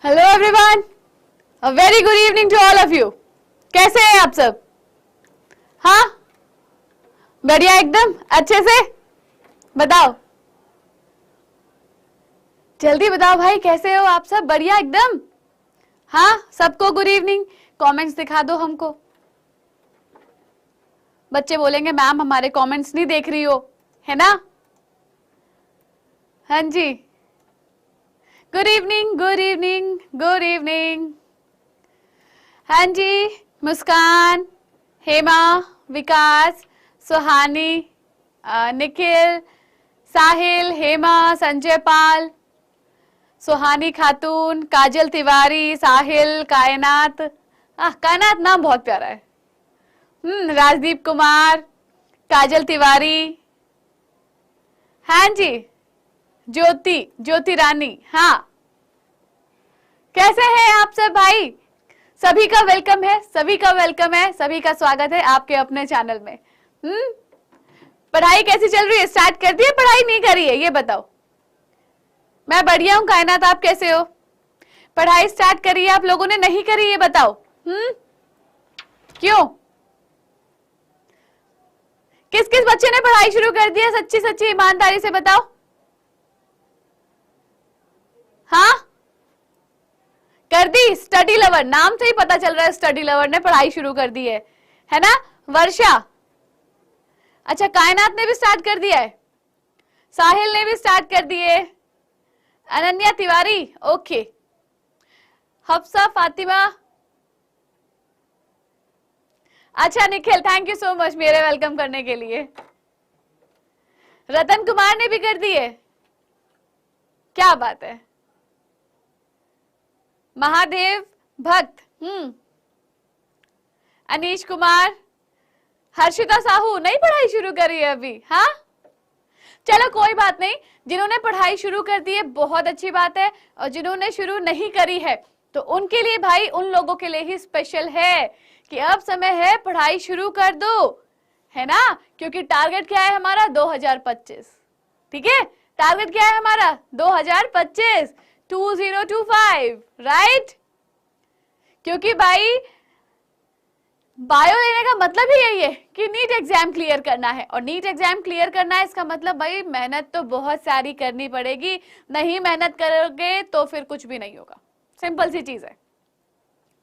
Hello everyone, a very good evening to all of you. कैसे हैं आप सब? हाँ, बढ़िया एकदम अच्छे से। बताओ, जल्दी बताओ भाई, कैसे हो आप सब? बढ़िया एकदम। हाँ, सबको गुड इवनिंग। कमेंट्स दिखा दो हमको। बच्चे बोलेंगे मैम हमारे कमेंट्स नहीं देख रही हो, है ना? हाँ जी, good evening good evening good evening. हाँ जी, मुस्कान, हेमा, विकास, सुहानी, निखिल, साहिल, हेमा, संजय पाल, सुहानी खातून, काजल तिवारी, साहिल, कायनात। कायनात नाम बहुत प्यारा है। राजदीप कुमार, काजल तिवारी। हाँ जी, ज्योति, ज्योति रानी। हाँ, कैसे हैं आप सब भाई? सभी का वेलकम है, सभी का वेलकम है, सभी का स्वागत है आपके अपने चैनल में। पढ़ाई कैसी चल रही है? स्टार्ट कर दी है पढ़ाई, नहीं करी है? ये बताओ। मैं बढ़िया हूं कायनात, आप कैसे हो? पढ़ाई स्टार्ट करी है आप लोगों ने, नहीं करी? ये बताओ। क्यों? किस किस बच्चे ने पढ़ाई शुरू कर दी है? सच्ची सच्ची ईमानदारी से बताओ। हाँ, कर दी। स्टडी लवर, नाम से ही पता चल रहा है स्टडी लवर ने पढ़ाई शुरू कर दी है ना? वर्षा, अच्छा, कायनात ने भी स्टार्ट कर दिया है, साहिल ने भी स्टार्ट कर दिए, अनन्या तिवारी, ओके, हफ्सा, फातिमा, अच्छा Nikhil, thank you so much मेरे वेलकम करने के लिए। रतन कुमार ने भी कर दिए, क्या बात है। महादेव भक्त, अनीश कुमार, हर्षिता साहू नहीं पढ़ाई शुरू करी है अभी? हाँ, चलो कोई बात नहीं। जिन्होंने पढ़ाई शुरू कर दी है बहुत अच्छी बात है, और जिन्होंने शुरू नहीं करी है तो उनके लिए भाई, उन लोगों के लिए ही स्पेशल है कि अब समय है पढ़ाई शुरू कर दो, है ना? क्योंकि टारगेट क्या है हमारा? 2025। ठीक है, टारगेट क्या है हमारा? 2025, 2025, राइट? क्योंकि भाई बायो लेने का मतलब ही यही है कि नीट एग्जाम क्लियर करना है, और नीट एग्जाम क्लियर करना है इसका मतलब भाई मेहनत तो बहुत सारी करनी पड़ेगी। नहीं मेहनत करोगे तो फिर कुछ भी नहीं होगा, सिंपल सी चीज है।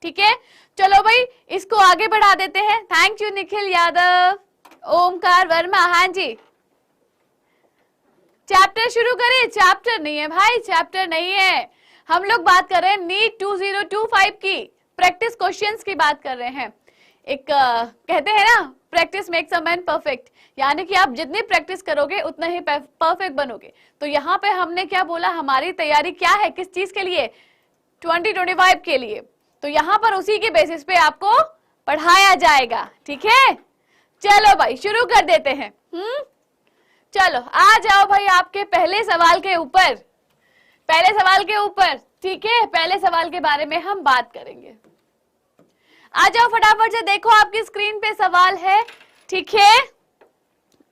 ठीक है, चलो भाई इसको आगे बढ़ा देते हैं। Thank you Nikhil Yadav, Omkar Verma. हाँ जी, चैप्टर शुरू करें? चैप्टर नहीं है भाई, चैप्टर नहीं है। हम लोग बात कर रहे हैं नीट 2025 की प्रैक्टिस क्वेश्चंस की बात कर रहे हैं। एक कहते हैं ना, practice makes a man perfect, यानी कि आप जितनी प्रैक्टिस करोगे उतना ही परफेक्ट बनोगे। तो यहाँ पे हमने क्या बोला, हमारी तैयारी क्या है, किस चीज के लिए? 2025 के लिए। तो यहाँ पर उसी के बेसिस पे आपको पढ़ाया जाएगा। ठीक है, चलो भाई शुरू कर देते हैं। चलो आ जाओ भाई आपके पहले सवाल के ऊपर, पहले सवाल के ऊपर। ठीक है, पहले सवाल के बारे में हम बात करेंगे। आ जाओ फटाफट से, देखो आपकी स्क्रीन पे सवाल है। ठीक है,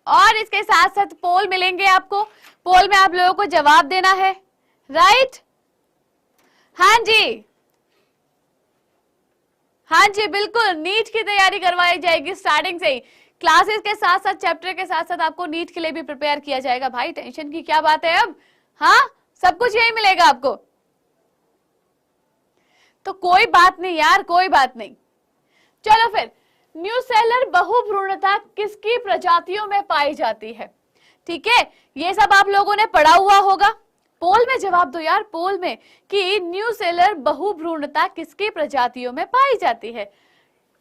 और इसके साथ साथ पोल मिलेंगे आपको, पोल में आप लोगों को जवाब देना है, राइट? हाँ जी, हाँ जी, बिल्कुल नीट की तैयारी करवाई जाएगी स्टार्टिंग से ही। क्लासेस के साथ साथ, चैप्टर के साथ साथ आपको नीट के लिए भी प्रिपेयर किया जाएगा भाई, टेंशन की क्या बात है अब। हाँ, सब कुछ यही मिलेगा आपको, तो कोई बात नहीं यार, कोई बात नहीं। चलो फिर, न्यूसेलर बहुभ्रूणता किसकी प्रजातियों में पाई जाती है? ठीक है, ये सब आप लोगों ने पढ़ा हुआ होगा। पोल में जवाब दो यार, पोल में, कि न्यूसेलर बहुभ्रूणता किसकी प्रजातियों में पाई जाती है?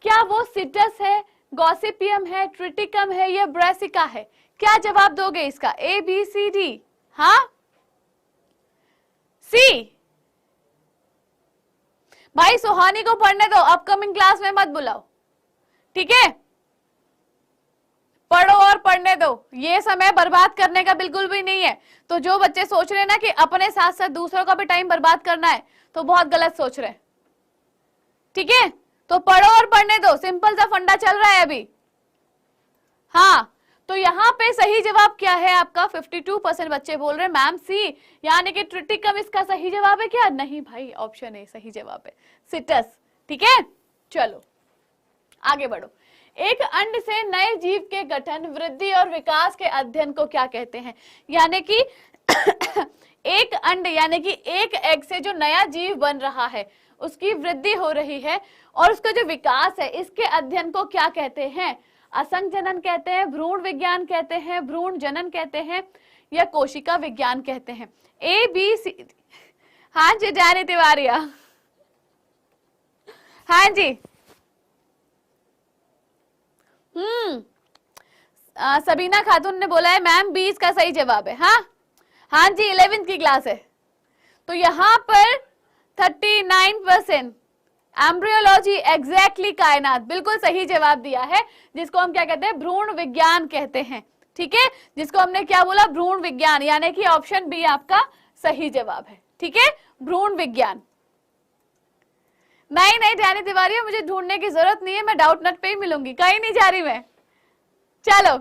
क्या वो सिटस है, गॉसिपियम है, ट्रिटिकम है, या ब्रेसिका है? क्या जवाब दोगे इसका? A B C D? हाँ, सी। भाई सुहानी को पढ़ने दो, अपकमिंग क्लास में मत बुलाओ, ठीक है? पढ़ो और पढ़ने दो, ये समय बर्बाद करने का बिल्कुल भी नहीं है। तो जो बच्चे सोच रहे हैं ना कि अपने साथ साथ दूसरों का भी टाइम बर्बाद करना है, तो बहुत गलत सोच रहे हैं। ठीक है, तो पढ़ो और पढ़ने दो, सिंपल सा फंडा चल रहा है अभी। हाँ, तो यहाँ पे सही जवाब क्या है आपका? 52% बच्चे बोल रहे हैं मैम सी, यानी कि ट्रिटिकम इसका सही जवाब है क्या? नहीं भाई, ऑप्शन ए सही जवाब है, सिटस। ठीक है, चलो आगे बढ़ो। एक अंड से नए जीव के गठन, वृद्धि और विकास के अध्ययन को क्या कहते हैं? यानी कि एक अंड यानी कि एक एग से जो नया जीव बन रहा है, उसकी वृद्धि हो रही है और उसका जो विकास है, इसके अध्ययन को क्या कहते हैं? असंग जनन कहते हैं, भ्रूण विज्ञान कहते हैं, भ्रूण जनन कहते हैं, या कोशिका विज्ञान कहते हैं? A B C. हाँ जी जानी तिवारी, हाँ जी। सबीना खातून ने बोला है मैम बी इसका सही जवाब है। हाँ हाँ जी, 11th की क्लास है। तो यहाँ पर 39% एम्ब्रियोलॉजी, एग्जैक्टली कायनात, बिल्कुल सही जवाब दिया है, जिसको हम क्या कहते हैं? भ्रूण विज्ञान कहते हैं। ठीक है, जिसको हमने क्या बोला? भ्रूण विज्ञान, यानी कि ऑप्शन बी आपका सही जवाब है। ठीक है, भ्रूण विज्ञान। नहीं नहीं जानी तिवारी, मुझे ढूंढने की जरूरत नहीं है, मैं डाउट नट पे ही मिलूंगी, कहीं नहीं जा रही मैं। चलो,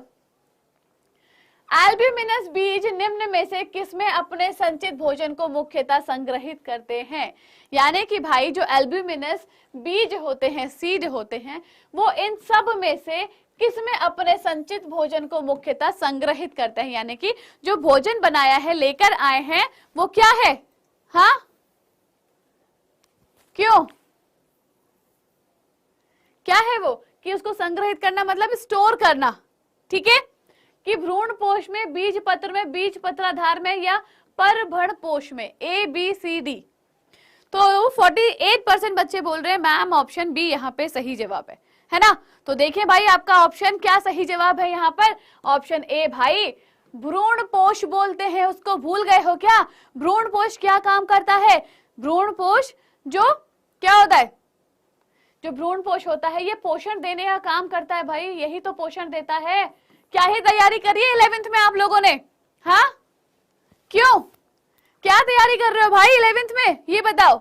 एल्ब्यूमिनस बीज निम्न में से किसमें अपने संचित भोजन को मुख्यतः संग्रहित करते हैं? यानी कि भाई जो एल्ब्यूमिनस बीज होते हैं, सीड होते हैं, वो इन सब में से किसमें अपने संचित भोजन को मुख्यतः संग्रहित करते हैं? यानी कि जो भोजन बनाया है, लेकर आए हैं, वो क्या है? हाँ क्यों, क्या है वो? कि उसको संग्रहित करना मतलब स्टोर करना। ठीक है, कि भ्रूण पोष में, बीज पत्र में, बीज पत्राधार में, या परभ्रूण पोष में? A B C D. तो 48% बच्चे बोल रहे हैं मैम ऑप्शन बी यहाँ पे सही जवाब है ना? तो देखिए भाई, आपका ऑप्शन क्या सही जवाब है यहाँ पर? ऑप्शन ए भाई, भ्रूण पोष बोलते हैं उसको, भूल गए हो क्या? भ्रूण पोष क्या काम करता है? भ्रूण पोष जो क्या होता है? जो भ्रूण पोष होता है, ये पोषण देने का काम करता है भाई, यही तो पोषण देता है। क्या ही तैयारी करी है 11th में आप लोगों ने? हाँ क्यों, क्या तैयारी कर रहे हो भाई 11th में, ये बताओ।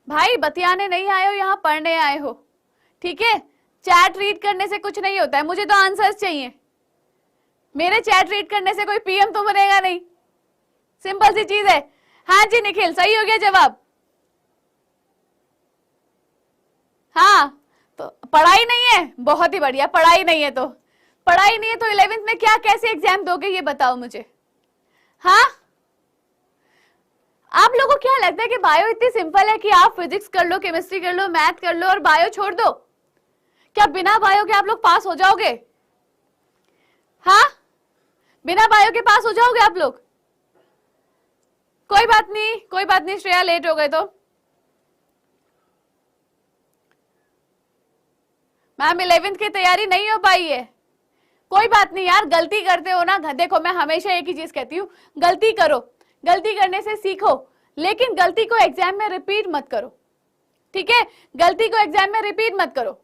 भाई बतियाने नहीं आए हो, यहाँ पढ़ने आए हो। ठीक है, चैट रीड करने से कुछ नहीं होता है, मुझे तो आंसर्स चाहिए। मेरे चैट रीड करने से कोई पीएम तो बनेगा नहीं, सिंपल सी चीज है। हाँ जी निखिल, सही हो गया जवाब। हाँ, तो पढ़ाई नहीं है, बहुत ही बढ़िया। पढ़ाई नहीं है तो 11th में क्या कैसे एग्जाम दोगे ये बताओ मुझे। हाँ, आप लोगों को क्या लगता है कि बायो इतनी सिंपल है कि आप फिजिक्स कर लो, केमिस्ट्री कर लो, मैथ कर लो और बायो छोड़ दो? क्या बिना बायो के आप लोग पास हो जाओगे? हाँ, बिना बायो के पास हो जाओगे आप लोग? कोई बात नहीं, कोई बात नहीं, श्रेया लेट हो गए तो। मैम 11th की तैयारी नहीं हो पाई है, कोई बात नहीं यार, गलती करते हो ना। देखो मैं हमेशा एक ही चीज कहती हूँ, गलती करो, गलती करने से सीखो, लेकिन गलती को एग्जाम में रिपीट मत करो। ठीक है, गलती को एग्जाम में रिपीट मत करो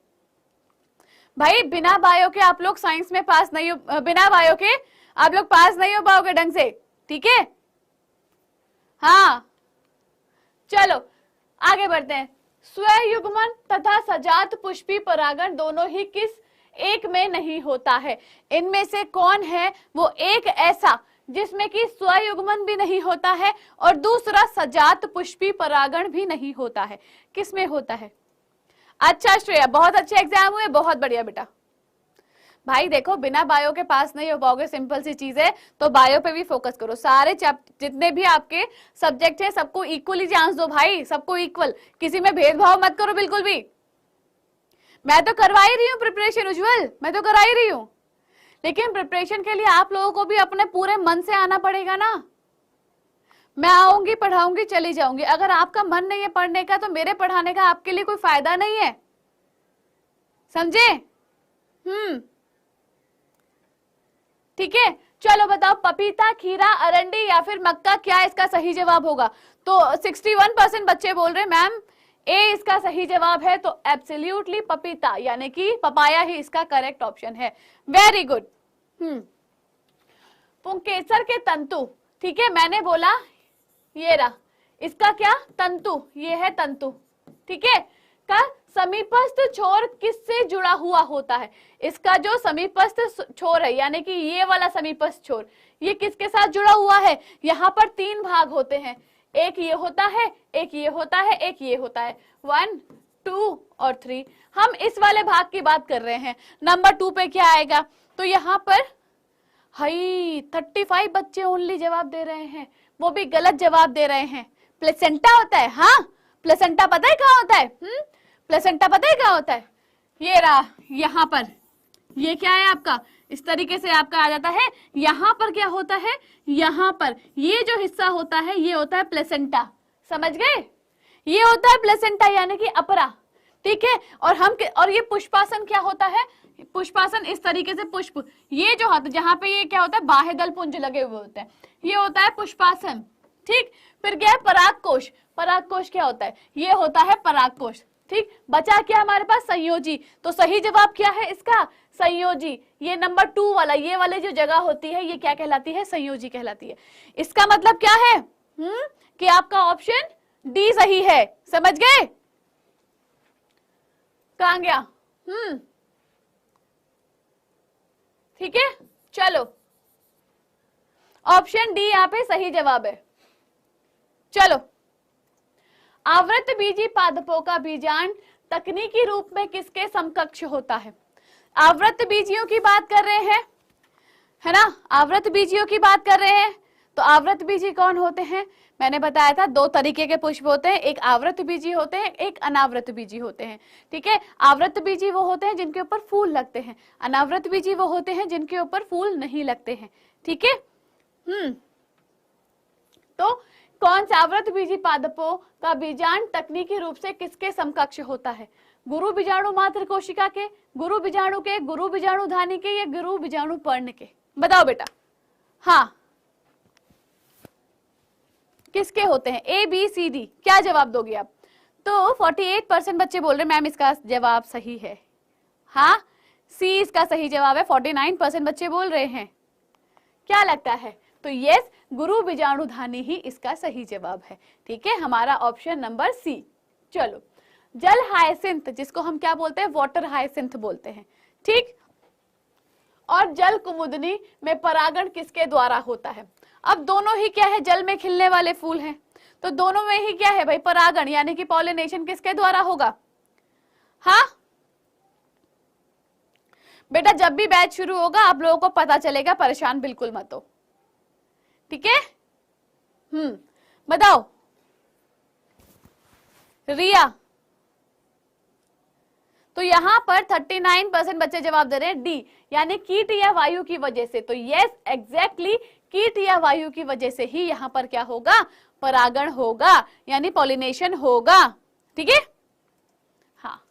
भाई। बिना बायो के आप लोग साइंस में पास नहीं हो, बिना बायो के आप लोग पास नहीं हो पाओगे ढंग से। ठीक है, हाँ चलो आगे बढ़ते हैं। स्वयुग्मन तथा सजात पुष्पी परागण दोनों ही किस एक में नहीं होता है? इनमें से कौन है वो एक ऐसा जिसमें कि स्वयुग्मन भी नहीं होता है और दूसरा सजात पुष्पी परागण भी नहीं होता है? किसमें होता है? अच्छा श्रेया, बहुत अच्छे एग्जाम हुए, बहुत बढ़िया बेटा। भाई देखो, बिना बायो के पास नहीं हो पाओगे, सिंपल सी चीज है। तो बायो पे भी फोकस करो, सारे जितने भी आपके सब्जेक्ट है सबको इक्वली चांस दो भाई, सबको इक्वल, किसी में भेदभाव मत करो बिल्कुल भी। मैं तो करवा ही रही हूँ प्रिपरेशन उज्जवल, मैं तो करा ही रही हूँ, लेकिन प्रिपरेशन के लिए आप लोगों को भी अपने पूरे मन से आना पड़ेगा ना। मैं आऊंगी, पढ़ाऊंगी, चली जाऊंगी, अगर आपका मन नहीं है पढ़ने का तो मेरे पढ़ाने का आपके लिए कोई फायदा नहीं है, समझे? ठीक है, चलो बताओ, पपीता, खीरा, अरंडी या फिर मक्का, क्या इसका सही जवाब होगा? तो 61% बच्चे बोल रहे मैम ए इसका सही जवाब है, तो एब्सोल्युटली पपीता यानी कि पपाया ही इसका करेक्ट ऑप्शन है। Very good. पुंकेसर के तंतु, ठीक है, मैंने बोला ये रहा, इसका क्या, तंतु, ये है तंतु, ठीक है। का समीपस्थ छोर किससे जुड़ा हुआ होता है, इसका जो समीपस्थ छोर है यानी कि ये वाला समीपस्थ छोर, ये किसके साथ जुड़ा हुआ है, यहाँ पर 3 भाग होते हैं, एक ये होता है, एक ये होता है, एक ये होता है, 1 2 और 3। हम इस वाले भाग की बात कर रहे हैं। नंबर 2 पे क्या आएगा, तो यहाँ पर हाई 35 बच्चे ओनली जवाब दे रहे हैं, वो भी गलत जवाब दे रहे हैं। प्लेसेंटा होता है, हाँ प्लेसेंटा पता है कहाँ होता है, प्लेसेंटा पता है कहाँ होता है, ये रहा यहाँ पर, ये क्या है आपका, इस तरीके से आपका आ जाता है। यहाँ पर क्या होता है, यहाँ पर ये जो हिस्सा होता है ये होता है प्लेसेंटा, समझ गए, ये होता है प्लेसेंटा यानी कि अपरा, ठीक है। और ये पुष्पासन क्या होता है, पुष्पासन इस तरीके से पुष्प, ये जो हाथ जहां पे ये क्या होता है बाह्य दल पुंज लगे हुए होते हैं, ये होता है पुष्पासन, ठीक। फिर क्या है परागकोश, परागकोश क्या होता है, ये होता है परागकोश, ठीक। बचा क्या हमारे पास, संयोजी, तो सही जवाब क्या है इसका, संयोजी। ये नंबर 2 वाला, ये वाले जो जगह होती है ये क्या कहलाती है, संयोजी कहलाती है। इसका मतलब क्या है कि आपका ऑप्शन डी सही है, समझ गए, कहां गया, ठीक है। चलो ऑप्शन डी यहाँ पे सही जवाब है। चलो, आवृत बीजी पादपों का बीजांड तकनीकी रूप में किसके समकक्ष होता है, आवृत बीजियों की बात कर रहे हैं, है ना, आवृत बीजियों की बात कर रहे हैं। तो आवृत बीजी कौन होते हैं, मैंने बताया था 2 तरीके के पुष्प होते हैं, एक आवृत बीजी होते हैं, एक अनावृत बीजी होते हैं, ठीक है। आवृत बीजी वो होते हैं जिनके ऊपर फूल लगते हैं, अनावृत बीजी वो होते हैं जिनके ऊपर फूल नहीं लगते हैं, ठीक है। तो कौन सा आवृत बीजी पादपों का बीजांड तकनीकी रूप से किसके समकक्ष होता है, गुरु बीजाणु मात्र कोशिका के, गुरु बीजाणु के, गुरु बीजाणु धानी के, या गुरु बीजाणु पर्ण के, बताओ बेटा, हाँ किसके होते हैं, ए बी सी डी, क्या जवाब दोगे आप। तो 48% बच्चे बोल रहे हैं मैम इसका जवाब सही है, हाँ सी इसका सही जवाब है, 49% बच्चे बोल रहे हैं, क्या लगता है, तो यस गुरु बीजाणुधानी ही इसका सही जवाब है, ठीक है, हमारा ऑप्शन नंबर सी। चलो, जल हायसिंथ जिसको हम क्या बोलते हैं, वाटर हायसिंथ बोलते हैं, ठीक। और जल कुमुदनी में परागण किसके द्वारा होता है, अब दोनों ही क्या है, जल में खिलने वाले फूल हैं, तो दोनों में ही क्या है भाई, परागण यानी कि पॉलिनेशन किसके द्वारा होगा, हाँ बेटा जब भी बैच शुरू होगा आप लोगों को पता चलेगा, परेशान बिल्कुल मत हो, ठीक है। बताओ रिया, तो यहां पर 39% बच्चे जवाब दे रहे हैं डी, यानी कीट या वायु की वजह से, तो यस एग्जैक्टली कीट या वायु की वजह से ही यहां पर क्या होगा, परागण होगा, यानी पॉलिनेशन होगा, ठीक है। हाँ,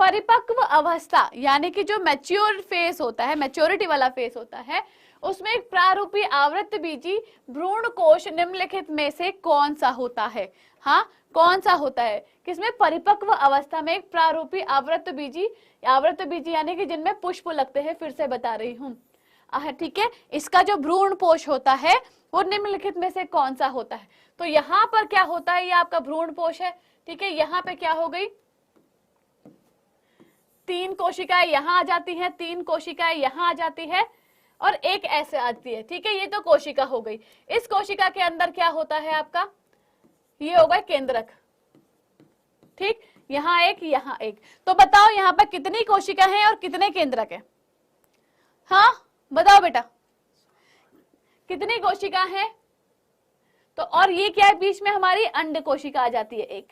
परिपक्व अवस्था यानी कि जो मैच्योर फेस होता है, मैच्योरिटी वाला फेस होता है, उसमें एक प्रारूपी आवृत बीजी भ्रूण कोश निम्नलिखित में से कौन सा होता है, हाँ कौन सा होता है, किसमें, परिपक्व अवस्था में एक प्रारूपी आवृत बीजी यानी कि जिनमें पुष्प लगते हैं, फिर से बता रही हूँ, ठीक है। इसका जो भ्रूण पोष होता है वो निम्नलिखित में से कौन सा होता है, तो यहाँ पर क्या होता है, ये आपका भ्रूण पोष है, ठीक है। यहाँ पे क्या हो गई, 3 कोशिकाएं यहाँ आ जाती हैं, 3 कोशिकाएं यहाँ आ जाती है, और एक ऐसे आती है, ठीक है। ये तो कोशिका हो गई, इस कोशिका के अंदर क्या होता है आपका, ये होगा केंद्रक, ठीक, यहाँ एक यहाँ एक, तो बताओ यहाँ पर कितनी कोशिका है और कितने केंद्रक है, हाँ बताओ बेटा कितनी कोशिका है, तो और ये क्या है, बीच में हमारी अंड कोशिका आ जाती है एक,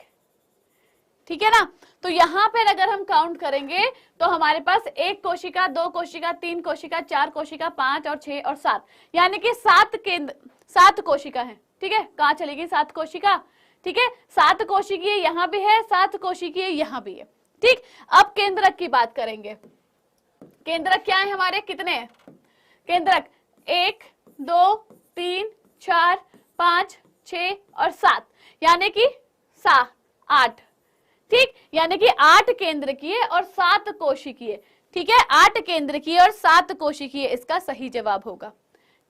ठीक है ना। तो यहाँ पर अगर हम काउंट करेंगे तो हमारे पास 1 कोशिका, 2 कोशिका, 3 कोशिका, 4 कोशिका, 5 और 6 और 7, यानी कि 7 कोशिका है, ठीक है। कहाँ चलेगी 7 कोशिका, ठीक है, 7 कोशिकीय यहाँ भी है, 7 कोशिकीय यहाँ भी है, ठीक। अब केंद्रक की बात करेंगे, केंद्रक क्या है हमारे, कितने हैं केंद्रक, 1 2 3 4 5 6 और 7, यानी कि 8, ठीक, यानी कि 8 केंद्रकीय और 7 कोशिकीय, ठीक है, 8 केंद्रकीय और 7 कोशिकीय इसका सही जवाब होगा,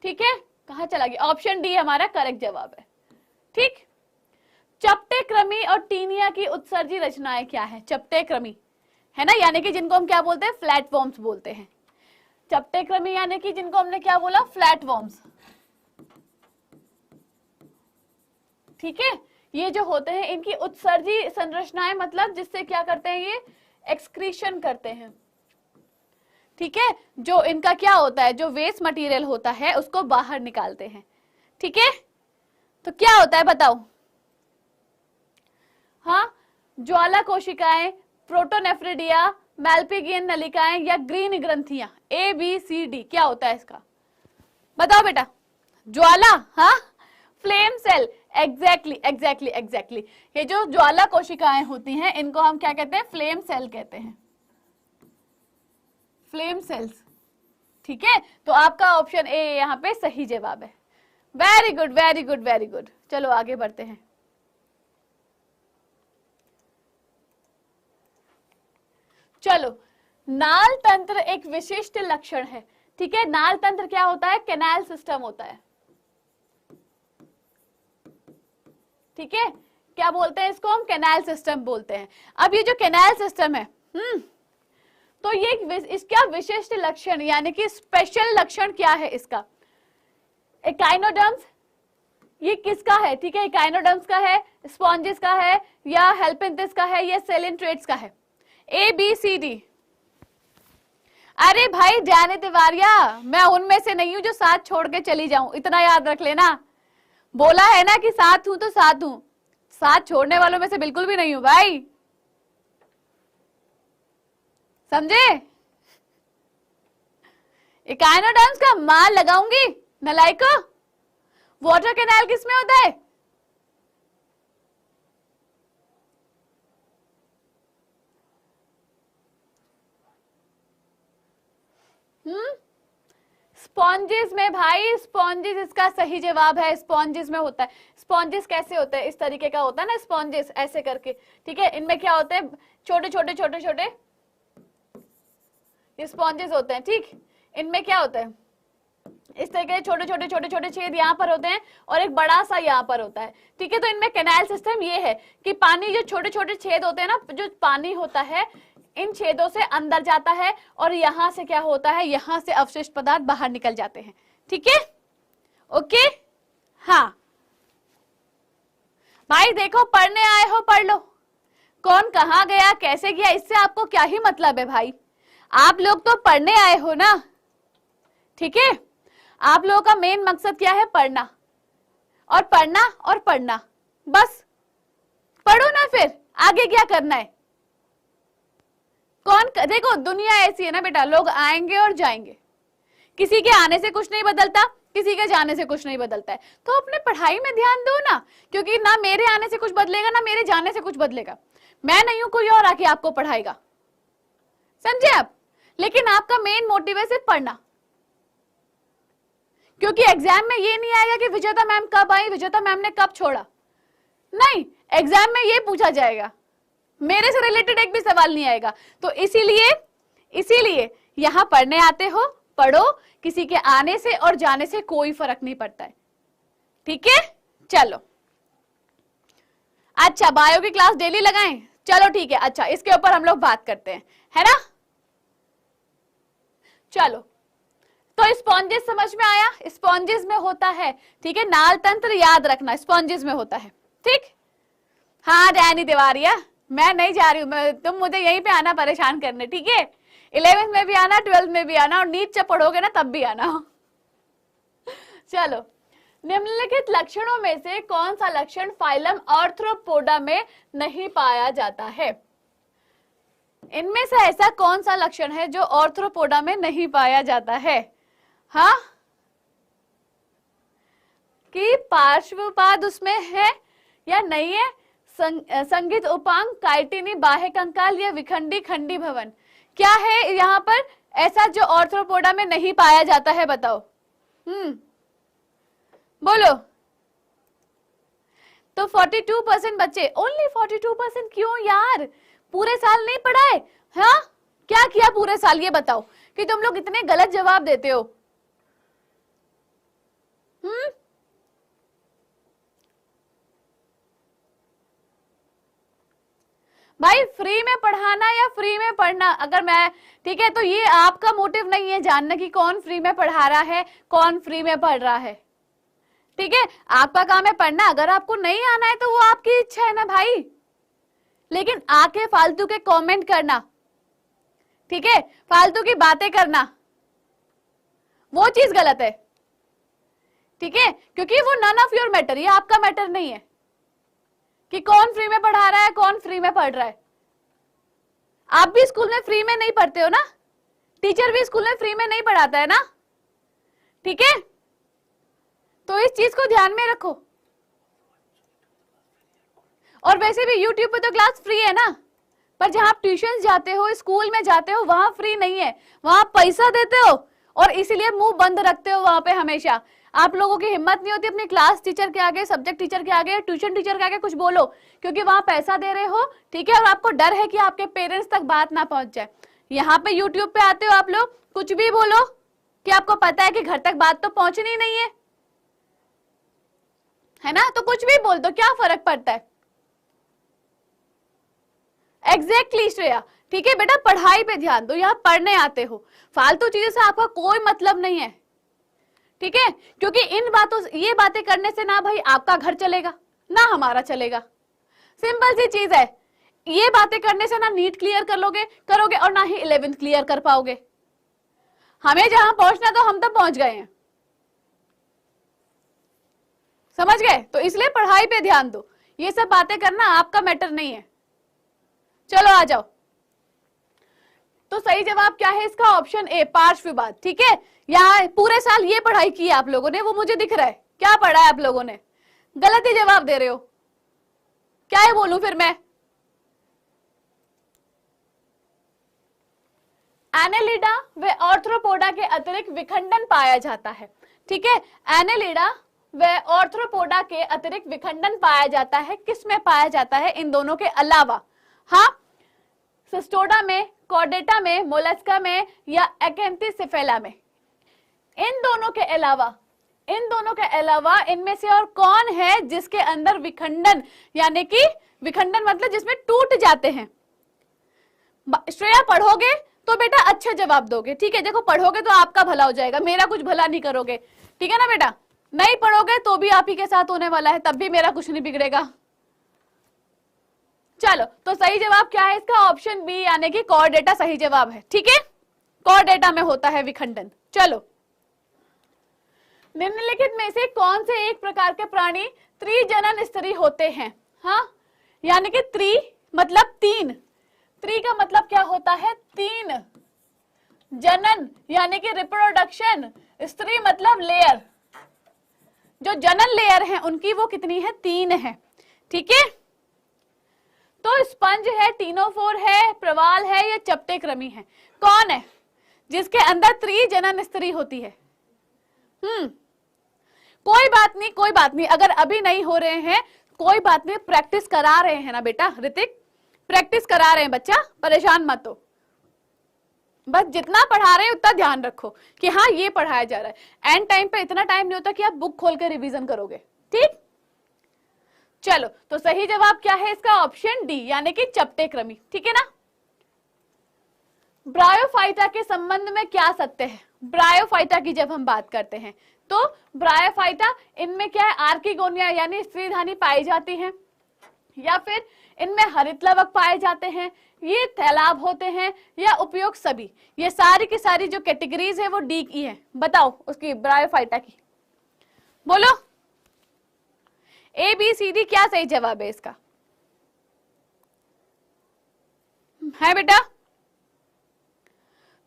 ठीक है। कहाँ चला गया, ऑप्शन डी हमारा करेक्ट जवाब है, ठीक। चपटे क्रमी और टीनिया की उत्सर्जी रचनाएं क्या है? चपटे क्रमी है ना, यानी कि जिनको हम क्या बोलते हैं, फ्लैटवर्म्स बोलते हैं। चपटे क्रमी यानी कि जिनको हमने क्या बोला, फ्लैटवर्म्स। ठीक है, ये जो होते हैं इनकी उत्सर्जी संरचनाएं, मतलब जिससे क्या करते हैं, ये एक्सक्रीशन करते हैं। ठीक है, जो इनका क्या होता है, जो वेस्ट मटेरियल होता है उसको बाहर निकालते हैं। ठीक है, तो क्या होता है बताओ? हाँ, ज्वाला कोशिकाएं, प्रोटोनेफ्रिडिया, मैल्पिगियन नलिकाएं या ग्रीन ग्रंथियां, ए बी सी डी, क्या होता है इसका? बताओ बेटा। ज्वाला, हाँ, फ्लेम सेल, एग्जैक्टली। ये जो ज्वाला कोशिकाएं होती हैं इनको हम क्या कहते हैं, फ्लेम सेल कहते हैं, फ्लेम सेल्स। ठीक है, तो आपका ऑप्शन ए यहाँ पे सही जवाब है। Very good very good very good. चलो आगे बढ़ते हैं। चलो, नाल तंत्र एक विशिष्ट लक्षण है। ठीक है, नाल तंत्र क्या होता है, कैनाल सिस्टम होता है। ठीक है, क्या बोलते हैं इसको हम, कैनाल सिस्टम बोलते हैं। अब ये जो कैनाल सिस्टम है, तो ये इसका विशिष्ट लक्षण यानी कि स्पेशल लक्षण क्या है इसका? एकाइनोडर्म्स, ये किसका है? ठीक है, एकाइनोडर्म्स का है, स्पॉन्जिस का है, या हेल्पिंथिस का है, या सेलेंट्रेट्स का है? A B C D. अरे भाई जाने तिवारिया, मैं उनमें से नहीं हूं जो साथ छोड़ के चली जाऊं, इतना याद रख लेना। बोला है ना कि साथ हूं तो साथ हूं, साथ छोड़ने वालों में से बिल्कुल भी नहीं हूं भाई, समझे? एकाइनोडर्म्स का माल लगाऊंगी नलाइको। वाटर कैनाल किसमें होता है? स्पॉन्जिस में भाई, स्पॉन्जिस इसका सही जवाब है, स्पॉन्जिस में होता है। स्पॉन्जिस कैसे होता है, इस तरीके का होता है ना स्पॉन्जिस, ऐसे करके। ठीक है, इनमें क्या होते हैं, छोटे छोटे छोटे छोटे ये स्पॉन्जिस होते हैं। ठीक, इनमें क्या होता है, इस तरीके के छोटे छोटे छोटे छोटे छेद यहाँ पर होते हैं और एक बड़ा सा यहाँ पर होता है। ठीक है, तो इनमें कैनाल सिस्टम ये है कि पानी, जो छोटे छोटे छेद होते हैं ना, जो पानी होता है इन छेदों से अंदर जाता है और यहां से क्या होता है, यहां से अवशिष्ट पदार्थ बाहर निकल जाते हैं। ठीक है, ओके। हाँ भाई देखो, पढ़ने आए हो पढ़ लो, कौन कहां गया कैसे गया इससे आपको क्या ही मतलब है भाई, आप लोग तो पढ़ने आए हो ना। ठीक है, आप लोगों का मेन मकसद क्या है, पढ़ना और पढ़ना और पढ़ना, बस पढ़ो ना, फिर आगे क्या करना है। देखो दुनिया ऐसी है ना बेटा, लोग आएंगे और जाएंगे, किसी के आने से कुछ नहीं बदलता, किसी के जाने से कुछ नहीं बदलता है। तो अपने पढ़ाई में ध्यान दो ना, क्योंकि ना मेरे आने से कुछ बदलेगा ना मेरे जाने से कुछ बदलेगा। मैं नहीं हूं, कोई और आके आपको पढ़ाएगा, समझे आप? लेकिन आपका मेन मोटिव है सिर्फ पढ़ना, क्योंकि एग्जाम में ये नहीं आएगा कि विजेता मैम कब आई, विजेता मैम ने कब छोड़ा, नहीं, एग्जाम में ये पूछा जाएगा, मेरे से रिलेटेड एक भी सवाल नहीं आएगा। तो इसीलिए यहां पढ़ने आते हो, पढ़ो, किसी के आने से और जाने से कोई फर्क नहीं पड़ता है। ठीक है, चलो अच्छा, बायो की क्लास डेली लगाएं, चलो ठीक है। अच्छा, इसके ऊपर हम लोग बात करते हैं, है ना। चलो, तो स्पॉन्जिस समझ में आया, स्पॉन्जिस में होता है, ठीक है, नाल तंत्र याद रखना, स्पॉन्जिस में होता है। ठीक, हाँ डैनी तिवारिया, मैं नहीं जा रही हूं, तुम मुझे यहीं पे आना परेशान करने, ठीक है, 11th में भी आना, 12th में भी आना, और नीट जब पढ़ोगे ना तब भी आना। चलो, निम्नलिखित लक्षणों में से कौन सा लक्षण फाइलम आर्थ्रोपोडा में नहीं पाया जाता है? इनमें से ऐसा कौन सा लक्षण है जो आर्थ्रोपोडा में नहीं पाया जाता है? हाँ, कि पार्श्वपाद उसमें है या नहीं है, संगीत उपांग, काइटिनी, बाह्य कंकाल या विखंडी खंडी भवन, क्या है यहाँ पर ऐसा जो आर्थ्रोपोडा में नहीं पाया जाता है, बताओ। बोलो। तो 42% बच्चे, ओनली 42%, क्यों यार, पूरे साल नहीं पढ़ाए? हाँ, क्या किया पूरे साल, ये बताओ, कि तुम लोग इतने गलत जवाब देते हो। भाई फ्री में पढ़ाना या फ्री में पढ़ना, अगर मैं, ठीक है, तो ये आपका मोटिव नहीं है जानना कि कौन फ्री में पढ़ा रहा है, कौन फ्री में पढ़ रहा है, ठीक है, आपका काम है पढ़ना। अगर आपको नहीं आना है तो वो आपकी इच्छा है ना भाई, लेकिन आके फालतू के कमेंट करना, ठीक है, फालतू की बातें करना, वो चीज गलत है, ठीक है, क्योंकि वो नन ऑफ योर मैटर, ये आपका मैटर नहीं है कि कौन फ्री में पढ़ा रहा है, कौन फ्री में पढ़ रहा है। आप भी स्कूल में फ्री में नहीं पढ़ते हो ना, टीचर भी स्कूल में फ्री में नहीं पढ़ाता है ना, ठीक है, तो इस चीज को ध्यान में रखो। और वैसे भी यूट्यूब पे तो क्लास फ्री है ना, पर जहां आप ट्यूशन जाते हो, स्कूल में जाते हो, वहां फ्री नहीं है, वहां पैसा देते हो और इसीलिए मुंह बंद रखते हो वहां पे हमेशा। आप लोगों की हिम्मत नहीं होती अपनी क्लास टीचर के आगे, सब्जेक्ट टीचर के आगे, ट्यूशन टीचर के आगे कुछ बोलो, क्योंकि वहां पैसा दे रहे हो, ठीक है, और आपको डर है कि आपके पेरेंट्स तक बात ना पहुंच जाए। यहाँ पे यूट्यूब पे आते हो आप लोग, कुछ भी बोलो कि आपको पता है कि घर तक बात तो पहुंचनी नहीं है ना, तो कुछ भी बोल दो, क्या फर्क पड़ता है। एग्जैक्टली श्रेया, ठीक है बेटा, पढ़ाई पे ध्यान दो, यहाँ पढ़ने आते हो, फालतू चीजों से आपका कोई मतलब नहीं है, ठीक है, क्योंकि इन बातों, ये बातें करने से ना भाई आपका घर चलेगा ना हमारा चलेगा, सिंपल सी चीज है। ये बातें करने से ना नीट क्लियर करोगे और ना ही 11th क्लियर कर पाओगे। हमें जहां पहुंचना तो हम तो पहुंच गए हैं, समझ गए, तो इसलिए पढ़ाई पे ध्यान दो, ये सब बातें करना आपका मैटर नहीं है। चलो आ जाओ, तो सही जवाब क्या है इसका, ऑप्शन ए, पार्श्ववाद, ठीक है। यहाँ पूरे साल ये पढ़ाई की है आप लोगों ने, वो मुझे दिख रहा है, क्या पढ़ा है आप लोगों ने, गलत ही जवाब दे रहे हो, क्या है बोलूं फिर मैं। एनेलिडा व ऑर्थ्रोपोडा के अतिरिक्त विखंडन पाया जाता है, ठीक है, एनेलिडा व ऑर्थ्रोपोडा के अतिरिक्त विखंडन पाया जाता है, किसमें पाया जाता है इन दोनों के अलावा, हाँ, सिस्टोडा में, कॉर्डेटा में, मोलस्का में या एक्एंथीसिफेला में। इन दोनों के अलावा इनमें से और कौन है जिसके अंदर विखंडन, यानी कि विखंडन मतलब जिसमें टूट जाते हैं। श्रेया पढ़ोगे तो बेटा अच्छा जवाब दोगे, ठीक है, देखो पढ़ोगे तो आपका भला हो जाएगा, मेरा कुछ भला नहीं करोगे, ठीक है ना बेटा, नहीं पढ़ोगे तो भी आप ही के साथ होने वाला है, तब भी मेरा कुछ नहीं बिगड़ेगा। चलो, तो सही जवाब क्या है इसका, ऑप्शन बी, यानी कि कॉर्डेटा सही जवाब है, ठीक है, कॉर्डेटा में होता है विखंडन। चलो, निम्नलिखित में से कौन से एक प्रकार के प्राणी त्रिजनन स्तरी होते हैं, हाँ, यानी कि त्रि मतलब तीन, त्रि का मतलब क्या होता है, तीन, जनन यानी कि रिप्रोडक्शन, स्त्री मतलब लेयर, जो जनन लेयर है उनकी वो कितनी है, तीन है, ठीक है। तो स्पंज है, टीनोफोर है, प्रवाल है या चपटे कृमि है, कौन है जिसके अंदर त्रिजनन स्त्री होती है। कोई बात नहीं, अगर अभी नहीं हो रहे हैं कोई बात नहीं, प्रैक्टिस करा रहे हैं ना बेटा, ऋतिक प्रैक्टिस करा रहे हैं बच्चा, परेशान मत हो, बस जितना पढ़ा रहे हैं उतना ध्यान रखो कि हाँ ये पढ़ाया जा रहा है। एंड टाइम पे इतना टाइम नहीं होता कि आप बुक खोल के रिवीजन करोगे, ठीक। चलो, तो सही जवाब क्या है इसका, ऑप्शन डी, यानी कि चपटे कृमि, ठीक है ना। ब्रायोफाइटा के संबंध में क्या सत्य है, ब्रायोफाइटा की जब हम बात करते हैं तो ब्रायोफाइटा, इनमें क्या है, आर्किगोनिया यानी स्त्रीधानी पाई जाती है, या फिर इनमें हरित लवक पाए जाते हैं, ये तालाब होते हैं, या उपयोग सभी, ये सारी की सारी जो कैटेगरीज है वो डी की है। बताओ उसकी ब्रायोफाइटा की, बोलो ए बी सी डी, क्या सही जवाब है इसका, है बेटा।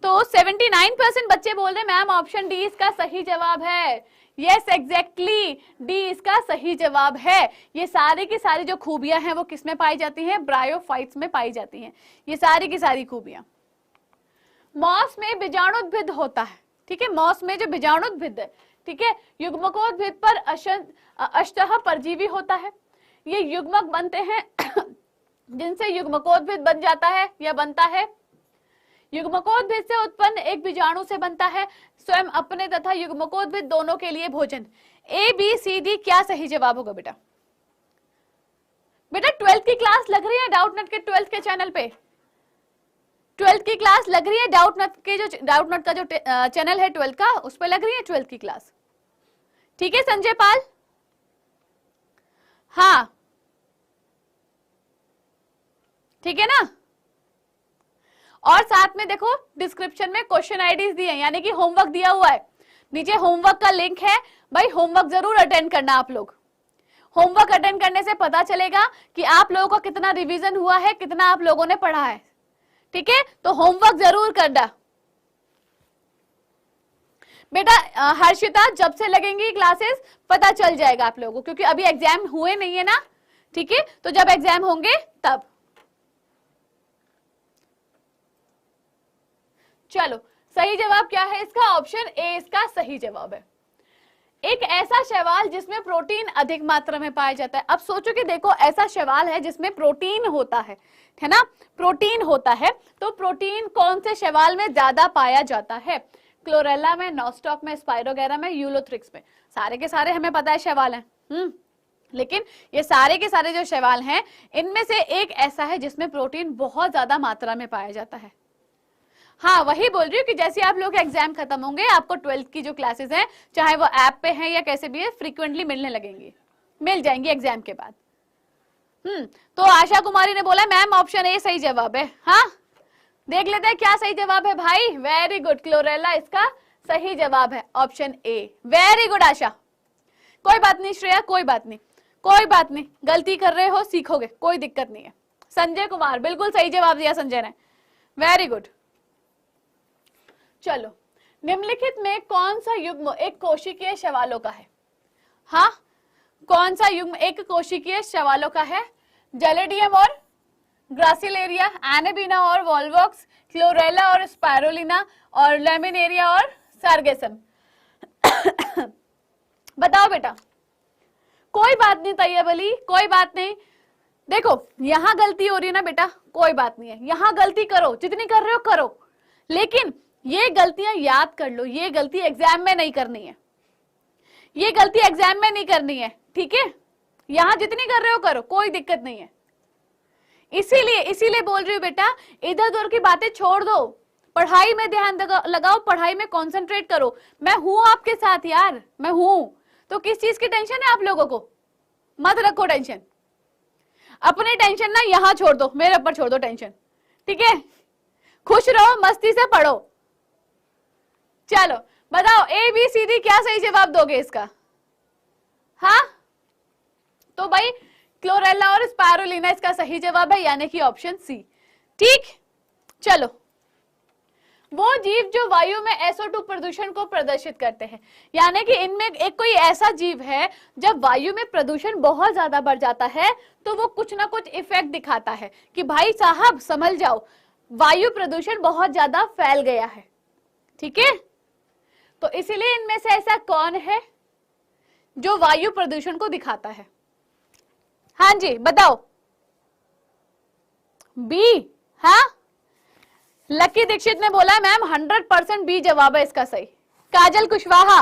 तो 79% बच्चे बोल रहे मैम ऑप्शन डी इसका सही जवाब है। यस एग्जैक्टली, डी इसका सही जवाब है। ये सारी की सारी जो खूबियां हैं वो किस में पाई जाती हैं, ब्रायोफाइट्स में पाई जाती हैं, ये सारी की सारी खूबियां। मॉस में बीजाणुद्भिद होता है, ठीक है, मॉस में जो बीजाणुद्भिद है, ठीक है, युग्मकोद्भिद पर अष्टह परजीवी होता है, ये युग्मक बनते हैं जिनसे युग्मकोद्भिद बन जाता है या बनता है। युग्मकोद्भिद से उत्पन्न एक बीजाणु से बनता है स्वयं अपने तथा युग्मकोद्भिद दोनों के लिए भोजन। ए बी सी डी क्या सही जवाब होगा बेटा, बेटा 12th की क्लास लग रही है डाउटनेट के 12th के चैनल पे? 12th की क्लास लग रही है डाउटनेट का जो चैनल है 12th का, उस पर लग रही है 12th की क्लास। ठीक है संजय पाल? हाँ ठीक है ना। और साथ में देखो डिस्क्रिप्शन में क्वेश्चन आईडीज दिए हैं, यानी कि होमवर्क दिया हुआ है, नीचे होमवर्क का लिंक है। भाई होमवर्क जरूर अटेंड करना आप लोग। होमवर्क अटेंड करने से पता चलेगा कि आप लोगों का कितना रिवीजन हुआ है, कितना आप लोगों ने पढ़ा है। ठीक है, तो होमवर्क जरूर करना बेटा। हर्षिता जब से लगेंगी क्लासेस पता चल जाएगा आप लोगों को, क्योंकि अभी एग्जाम हुए नहीं है ना। ठीक है, तो जब एग्जाम होंगे तब। चलो सही जवाब क्या है इसका? ऑप्शन ए इसका सही जवाब है। एक ऐसा शैवाल जिसमें प्रोटीन अधिक मात्रा में पाया जाता है। अब सोचो कि देखो ऐसा शैवाल है जिसमें प्रोटीन होता है ना, प्रोटीन होता है। तो प्रोटीन कौन से शैवाल में ज्यादा पाया जाता है? क्लोरेला में, नॉस्टॉक में, स्पाइरोगेरा में, यूलोथ्रिक्स में। सारे के सारे हमें पता है शैवाल हैं, लेकिन ये सारे के सारे जो शैवाल हैं इनमें से एक ऐसा है जिसमें प्रोटीन बहुत ज्यादा मात्रा में पाया जाता है। हाँ वही बोल रही हूँ कि जैसे आप लोग एग्जाम खत्म होंगे आपको 12th की जो क्लासेस हैं, चाहे वो ऐप पे हैं या कैसे भी है, फ्रीक्वेंटली मिलने लगेंगी, मिल जाएंगी एग्जाम के बाद। तो आशा कुमारी ने बोला मैम ऑप्शन ए सही जवाब है। हाँ देख लेते हैं क्या सही जवाब है भाई। वेरी गुड, क्लोरेला इसका सही जवाब है, ऑप्शन ए। वेरी गुड आशा। कोई बात नहीं श्रेया, कोई बात नहीं, कोई बात नहीं, गलती कर रहे हो सीखोगे, कोई दिक्कत नहीं है। संजय कुमार बिल्कुल सही जवाब दिया संजय ने, वेरी गुड। चलो निम्नलिखित में कौन सा युग्म एक कोशिकीय शैवालों का है? हाँ कौन सा युग्म एक कोशिकीय शैवालों का है? जैलिडियम और ग्रासिलेरिया, एनेबिना और वॉल्वॉक्स, क्लोरेला और स्पाइरोलिना, और लेमिनेरिया और सार्गेसम। बताओ बेटा। कोई बात नहीं तैयब अली, कोई बात नहीं। देखो यहां गलती हो रही है ना बेटा, कोई बात नहीं है, यहां गलती करो, जितनी कर रहे हो करो, लेकिन ये गलतियां याद कर लो, ये गलती एग्जाम में नहीं करनी है, ये गलती एग्जाम में नहीं करनी है। ठीक है, यहां जितनी कर रहे हो करो, कोई दिक्कत नहीं है। इसीलिए बोल रही हूँ बेटा, इधर उधर की बातें छोड़ दो, पढ़ाई में ध्यान लगाओ, पढ़ाई में कंसंट्रेट करो। मैं हूं आपके साथ यार, मैं हूं, तो किस चीज की टेंशन है आप लोगों को? मत रखो टेंशन, अपनी टेंशन ना यहां छोड़ दो, मेरे ऊपर छोड़ दो टेंशन। ठीक है, खुश रहो, मस्ती से पढ़ो। चलो बताओ ए बी सी डी क्या सही जवाब दोगे इसका? हाँ तो भाई क्लोरेला और स्पाइरुलिना इसका सही जवाब है, यानी कि ऑप्शन सी। ठीक, चलो वो जीव जो वायु में SO2 प्रदूषण को प्रदर्शित करते हैं, यानी कि इनमें एक कोई ऐसा जीव है जब वायु में प्रदूषण बहुत ज्यादा बढ़ जाता है तो वो कुछ ना कुछ इफेक्ट दिखाता है कि भाई साहब समझ जाओ वायु प्रदूषण बहुत ज्यादा फैल गया है। ठीक है, तो इसीलिए इनमें से ऐसा कौन है जो वायु प्रदूषण को दिखाता है? हाँ जी बताओ। बी। हाँ लकी दीक्षित ने बोला मैम 100% बी जवाब है इसका सही। काजल कुशवाहा,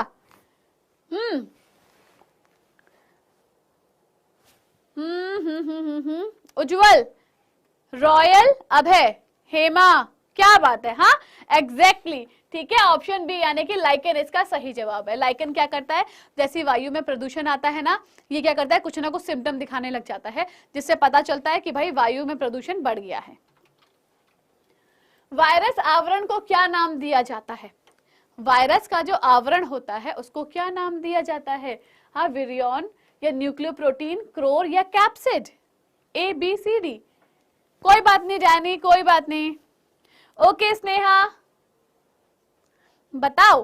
उज्जवल, रॉयल, अभय, हेमा, क्या बात है। हाँ एग्जैक्टली ठीक है, ऑप्शन बी यानी कि लाइकेन इसका सही जवाब है। लाइकेन क्या करता है, जैसे वायु में प्रदूषण आता है ना, ये क्या करता है, कुछ ना कुछ सिम्टम दिखाने लग जाता है, जिससे पता चलता है कि भाई वायु में प्रदूषण बढ़ गया है। वायरस आवरण को क्या नाम दिया जाता है? वायरस का जो आवरण होता है उसको क्या नाम दिया जाता है? हाँ विरियन या न्यूक्लियोप्रोटीन, क्रोर या capsid? A B C D. कोई बात नहीं जानी, कोई बात नहीं। ओके स्नेहा बताओ,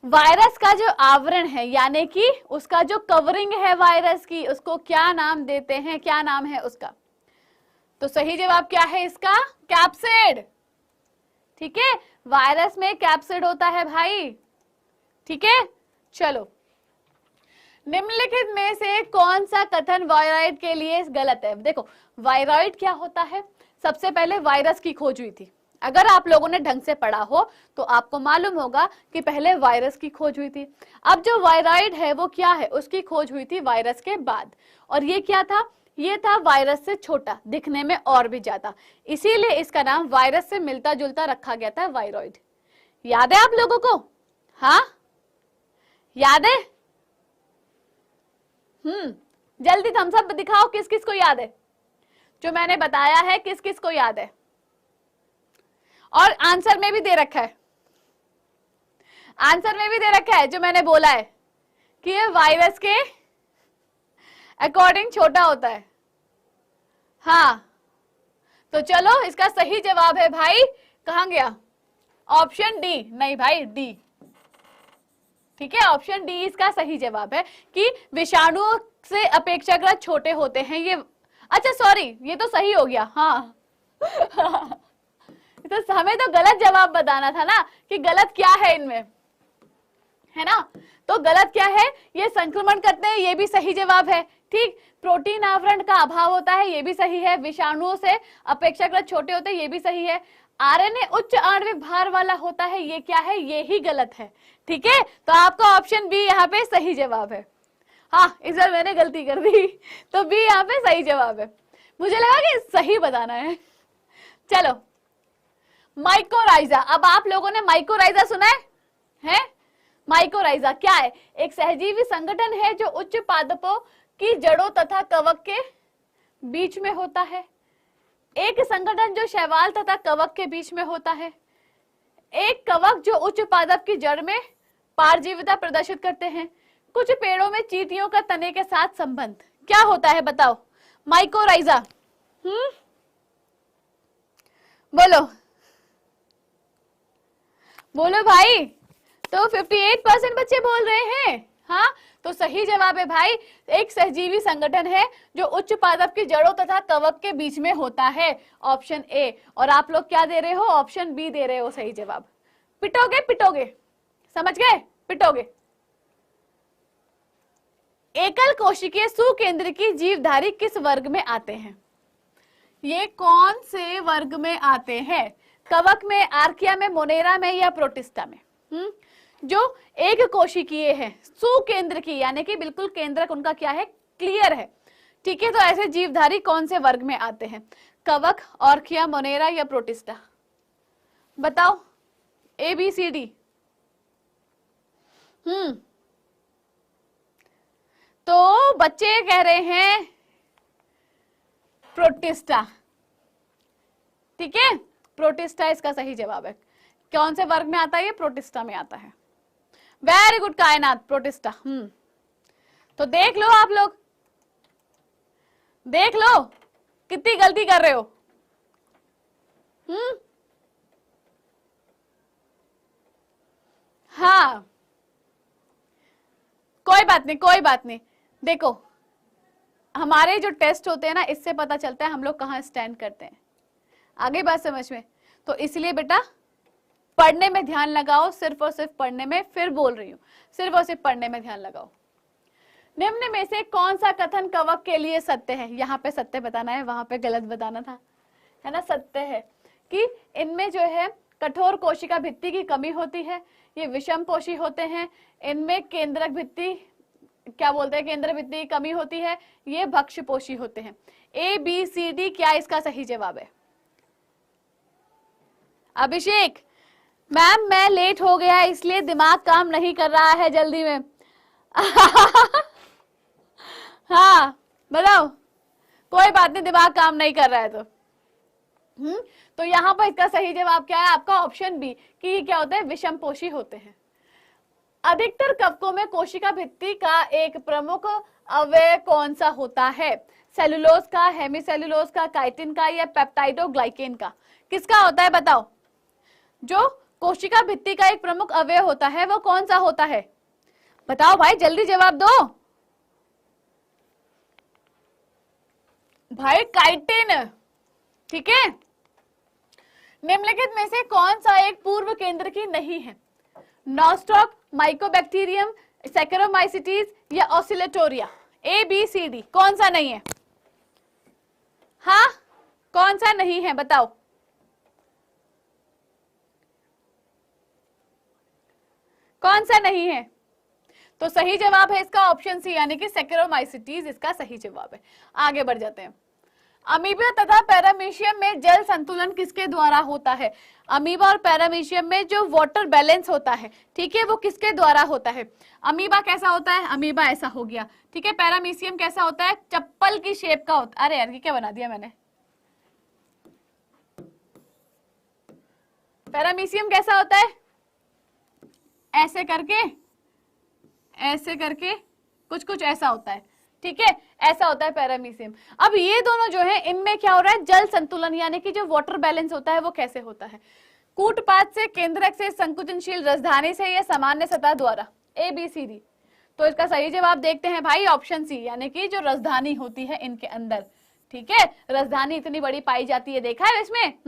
वायरस का जो आवरण है यानी कि उसका जो कवरिंग है वायरस की, उसको क्या नाम देते हैं, क्या नाम है उसका? तो सही जवाब क्या है इसका? कैप्सिड। ठीक है, वायरस में कैप्सिड होता है भाई। ठीक है, चलो निम्नलिखित में से कौन सा कथन वायरॉइड के लिए गलत है? देखो वायरॉइड क्या होता है, सबसे पहले वायरस की खोज हुई थी। अगर आप लोगों ने ढंग से पढ़ा हो तो आपको मालूम होगा कि पहले वायरस की खोज हुई थी। अब जो वायरॉइड है वो क्या है, उसकी खोज हुई थी वायरस के बाद। और ये क्या था, ये था वायरस से छोटा, दिखने में और भी ज्यादा, इसीलिए इसका नाम वायरस से मिलता जुलता रखा गया था, वायरॉइड। याद है आप लोगों को? हाँ, याद है? जल्दी थम्स अप दिखाओ, किस किस को याद है जो मैंने बताया है, किस किस को याद है? और आंसर में भी दे रखा है, आंसर में भी दे रखा है जो मैंने बोला है कि ये वायरस के अकॉर्डिंग छोटा होता है। हाँ, तो चलो इसका सही जवाब है भाई, कहां गया? Option D. नहीं भाई, डी। ठीक है, ऑप्शन डी इसका सही जवाब है कि विषाणुओं से अपेक्षाकृत छोटे होते हैं ये। अच्छा सॉरी, ये तो सही हो गया। हाँ तो हमें तो गलत जवाब बताना था ना कि गलत क्या है इनमें, है ना? तो गलत क्या है? ये संक्रमण करते हैं, ये भी सही जवाब है। ठीक, प्रोटीन आवरण का अभाव होता है, ये भी सही है। विषाणुओं से अपेक्षाकृत छोटे होते हैं, ये भी सही है। आरएनए उच्च आणविक भार वाला होता है, ये क्या है? ये ही गलत है। ठीक है, तो आपका ऑप्शन बी यहाँ पे सही जवाब है। हाँ, इस बार मैंने गलती कर दी, तो बी यहाँ पे सही जवाब है। मुझे लगा कि सही बताना है। चलो, माइकोराइजा। अब आप लोगों ने माइकोराइजा सुना है? माइकोराइजा क्या है? एक सहजीवी संगठन है जो उच्च पादपों की जड़ों तथा कवक के बीच में होता है। एक संगठन जो शैवाल तथा कवक के बीच में होता है। एक कवक जो उच्च पादप की जड़ में पारजीविता प्रदर्शित करते हैं। कुछ पेड़ों में चींटियों का तने के साथ संबंध। क्या होता है बताओ? माइकोराइजा। बोलो बोलो भाई। तो 58% बच्चे बोल रहे हैं। हाँ, तो सही जवाब है भाई, एक सहजीवी संगठन है जो उच्च पादप की जड़ों तथा कवक के बीच में होता है, ऑप्शन ए। और आप लोग क्या दे रहे हो? ऑप्शन बी दे रहे हो सही जवाब। पिटोगे पिटोगे, समझ गए? पिटोगे। एकल कोशिकीय सुकेंद्रकी जीवधारी किस वर्ग में आते हैं? ये कौन से वर्ग में आते हैं? कवक में, आर्किया में, मोनेरा में या प्रोटिस्टा में? जो एक कोशिकीय है, सुकेंद्रकी यानी कि बिल्कुल केंद्रक उनका क्या है? क्लियर है। ठीक है, तो ऐसे जीवधारी कौन से वर्ग में आते हैं? कवक, आर्किया, मोनेरा या प्रोटिस्टा? बताओ, ए बी सी डी। तो बच्चे कह रहे हैं प्रोटिस्टा। ठीक है, प्रोटिस्टा इसका सही जवाब है। कौन से वर्ग में आता है? ये प्रोटिस्टा में आता है। वेरी गुड कायनात, प्रोटिस्टा। तो देख लो आप लोग, देख लो कितनी गलती कर रहे हो। हाँ, कोई बात नहीं, कोई बात नहीं। देखो, हमारे जो टेस्ट होते हैं ना, इससे पता चलता है हम लोग कहाँ स्टैंड करते हैं। आगे बात समझ में? तो इसलिए बेटा पढ़ने में ध्यान लगाओ, सिर्फ और सिर्फ पढ़ने में। फिर बोल रही हूं, सिर्फ और सिर्फ पढ़ने में ध्यान लगाओ। निम्न में से कौन सा कथन कवक के लिए सत्य है? यहाँ पे सत्य बताना है, वहां पे गलत बताना था, है ना? सत्य है कि इनमें जो है कठोर कोशिका भित्ति की कमी होती है, ये विषम पोषी होते हैं, इनमें केंद्रक भित्ति, क्या बोलते हैं, केंद्र भित्ति की कमी होती है, ये भक्ष्य पोषी होते हैं। ए बी सी डी क्या इसका सही जवाब है? अभिषेक मैम, मैं लेट हो गया इसलिए दिमाग काम नहीं कर रहा है जल्दी में। हाँ बताओ, कोई बात नहीं, दिमाग काम नहीं कर रहा है तो यहाँ पर इसका सही जवाब क्या है आपका? ऑप्शन बी कि ये क्या होता है? विषम पोषी होते हैं। अधिकतर कवकों में कोशिका भित्ति का एक प्रमुख अवयव कौन सा होता है? सेलुलोज का, हेमीसेलुलोज का, काइटिन का या पेप्टाइडोग्लाइकेन का? किसका होता है बताओ? जो कोशिका भित्ति का एक प्रमुख अवयव होता है वो कौन सा होता है? बताओ भाई, जल्दी जवाब दो भाई। काइटिन। ठीक है, निम्नलिखित में से कौन सा एक पूर्व केंद्र की नहीं है? नॉस्टॉक, माइकोबैक्टीरियम, सैकरोमाइसिटीज या Oscillatoria? A B C D, कौन सा नहीं है? हाँ, कौन सा नहीं है बताओ? कौन सा नहीं है? तो सही जवाब है इसका ऑप्शन सी, यानी कि सैकेरोमाइसिटीज इसका सही जवाब है। आगे बढ़ जाते हैं। अमीबा तथा पैरामीशियम में जल संतुलन किसके द्वारा होता है? अमीबा और पैरामीशियम में जो वाटर बैलेंस होता है, ठीक है, वो किसके द्वारा होता है? अमीबा कैसा होता है? अमीबा ऐसा हो गया, ठीक है। पैरामीशियम कैसा होता है? चप्पल की शेप का होता है। अरे यार, ये क्या बना दिया मैंने? पैरामीशियम कैसा होता है? ऐसे करके, ऐसे करके, कुछ कुछ ऐसा होता है, ठीक है, ऐसा होता है पैरामीशियम। अब ये दोनों जो है, इनमें क्या हो रहा है? जल संतुलन, यानी कि जो वाटर बैलेंस होता है वो कैसे होता है? कूटपात से, केंद्रक से, संकुचनशील राजधानी से, या सामान्य सतह द्वारा? A B C D. तो इसका सही जवाब देखते हैं भाई, ऑप्शन सी, यानी कि जो राजधानी होती है इनके अंदर, ठीक है। राजधानी इतनी बड़ी पाई जाती है, देखा है इसमें।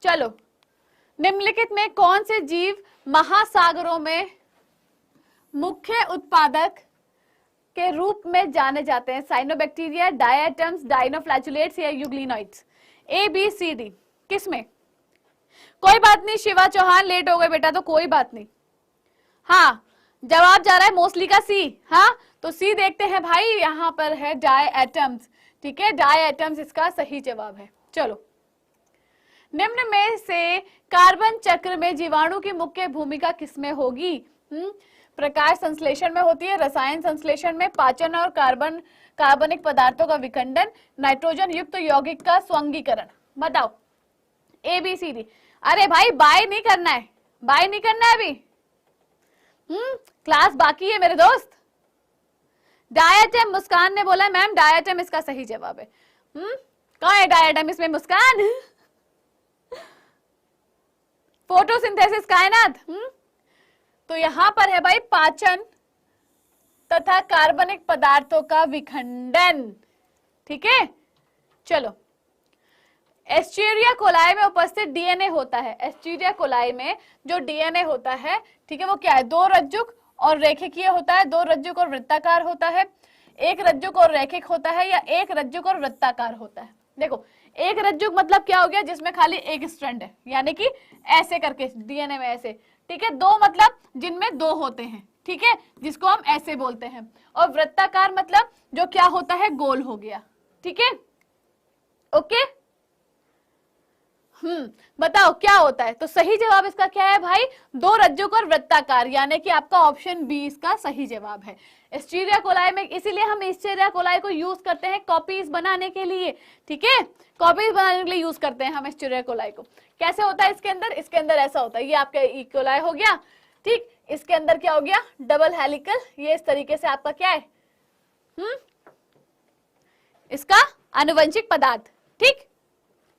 चलो, निम्नलिखित में कौन से जीव महासागरों में मुख्य उत्पादक के रूप में जाने जाते हैं? साइनोबैक्टीरिया, डायटम्स, डाइनोफ्लैचुलेट्स या euglenoids? A B C D. किसमें? कोई बात नहीं शिवा चौहान, लेट हो गए बेटा तो कोई बात नहीं। हाँ, जवाब जा रहा है मोस्टली का सी। हाँ, तो सी देखते हैं भाई, यहां पर है डायटम्स, ठीक है, डायटम्स इसका सही जवाब है। चलो, निम्न में से कार्बन चक्र में जीवाणु की मुख्य भूमिका किसमें होगी? प्रकाश संश्लेषण में होती है, रसायन संश्लेषण में, पाचन और कार्बनिक पदार्थों का विखंडन, नाइट्रोजन युक्त यौगिक का स्वंगीकरण। बताओ, ए बी सी डी। अरे भाई बाय नहीं करना है, बाय नहीं करना है अभी, क्लास बाकी है मेरे दोस्त। डायटम, मुस्कान ने बोला मैम डायटम इसका सही जवाब है। कौन है डायटम इसमें? मुस्कान। फोटोसिंथेसिस कायनात। तो यहां पर है भाई पाचन तथा कार्बनिक पदार्थों का विखंडन, ठीक है। चलो, एस्चेरिया कोलाई में उपस्थित डीएनए होता है। एस्चेरिया कोलाई में जो डीएनए होता है, ठीक है, वो क्या है? दो रज्जुक और रेखिकीय होता है, दो रज्जुक और वृत्ताकार होता है, एक रज्जुक और रेखिक होता है, या एक रज्जुक और वृत्ताकार होता है? देखो, एक रज्जुक मतलब क्या हो गया? जिसमें खाली एक स्ट्रैंड है, यानी कि ऐसे करके डीएनए में ऐसे, ठीक है। दो मतलब जिनमें दो होते हैं, ठीक है, जिसको हम ऐसे बोलते हैं। और वृत्ताकार मतलब जो क्या होता है? गोल हो गया, ठीक है, ओके। बताओ क्या होता है? तो सही जवाब इसका क्या है भाई? दो रज्जुक और वृत्ताकार, यानी कि आपका ऑप्शन बी इसका सही जवाब है। एस्चेरिया कोलाई में, इसीलिए हम एस्चेरिया कोलाई को यूज करते हैं कॉपीज बनाने के लिए, ठीक है, कॉपीज बनाने के लिए यूज करते हैं हम एस्चेरिया कोलाई को। कैसे होता है इसके अंदर? इसके अंदर ऐसा होता है, ये आपका ई कोलाई हो गया, ठीक, इसके अंदर क्या हो गया? डबल हेलिकल, ये इस तरीके से आपका क्या है? इसका आनुवंशिक पदार्थ, ठीक।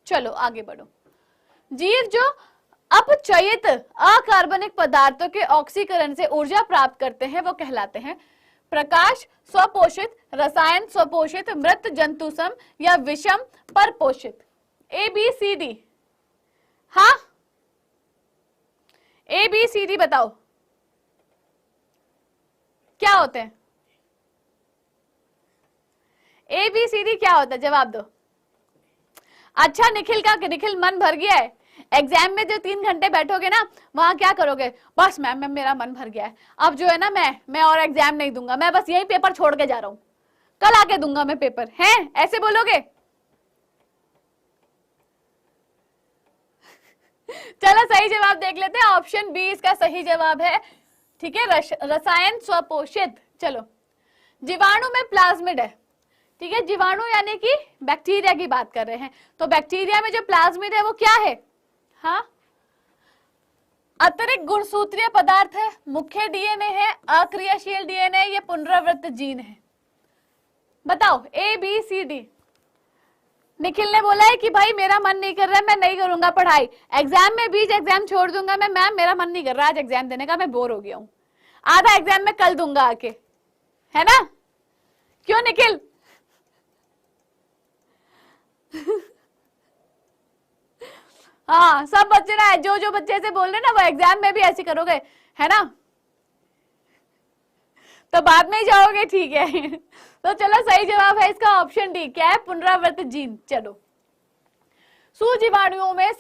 चलो आगे बढ़ो। जीव जो अपचयित अकार्बनिक पदार्थों के ऑक्सीकरण से ऊर्जा प्राप्त करते हैं वो कहलाते हैं प्रकाश स्वपोषित, रसायन स्वपोषित, मृत जंतुसम या विषम परपोषित? ए बी सी डी। हाँ, ए बी सी डी बताओ क्या होते हैं? ए बी सी डी क्या होता है? जवाब दो। अच्छा, निखिल मन भर गया है। एग्जाम में जो 3 घंटे बैठोगे ना, वहां क्या करोगे? बस मैम मेरा मन भर गया है, अब जो है ना मैं और एग्जाम नहीं दूंगा, मैं बस यही पेपर छोड़ के जा रहा हूं, कल आके दूंगा मैं पेपर, है ऐसे बोलोगे? चलो सही जवाब देख लेते हैं, ऑप्शन बी इसका सही जवाब है, ठीक है, रसायन स्वपोषित। चलो, जीवाणु में प्लाज्मिड है, ठीक है, जीवाणु यानी कि बैक्टीरिया की बात कर रहे हैं। तो बैक्टीरिया में जो प्लाज्मिड है वो क्या है? हाँ, अतिरिक्त गुणसूत्रीय पदार्थ है, मुख्य डीएनए है, अक्रियाशील डीएनए, ये पुनरावृत्त जीन है? बताओ, A B C D. Nikhil ने बोला है कि भाई मेरा मन नहीं कर रहा है, मैं नहीं करूंगा पढ़ाई, एग्जाम में बीच एग्जाम छोड़ दूंगा मैं, मैम मेरा मन नहीं कर रहा आज एग्जाम देने का, मैं बोर हो गया हूं, आधा एग्जाम में कल दूंगा आके, है ना? क्यों निखिल? हाँ, सब बच्चे ना, जो बच्चे ऐसे बोल रहे ना, वो एग्जाम में भी ऐसे करोगे, है ना? तो बाद में ही जाओगे, ठीक है। तो चलो सही जवाब है इसका ऑप्शन डी, क्या है? पुनरावृत्त जीन। चलो, सूजीवाणुओं में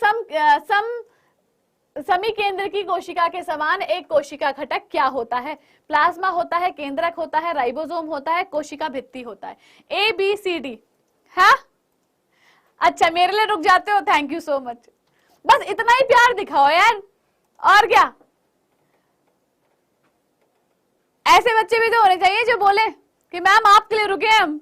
समी केंद्र की कोशिका के समान एक कोशिका घटक क्या होता है? प्लाज्मा होता है, केंद्रक होता है, राइबोसोम होता है, कोशिका भित्ति होता है। A B C D. हाँ अच्छा, मेरे लिए रुक जाते हो, थैंक यू सो मच। बस इतना ही प्यार दिखाओ यार, और क्या। ऐसे बच्चे भी तो होने चाहिए जो बोले कि मैम आपके लिए रुके हम।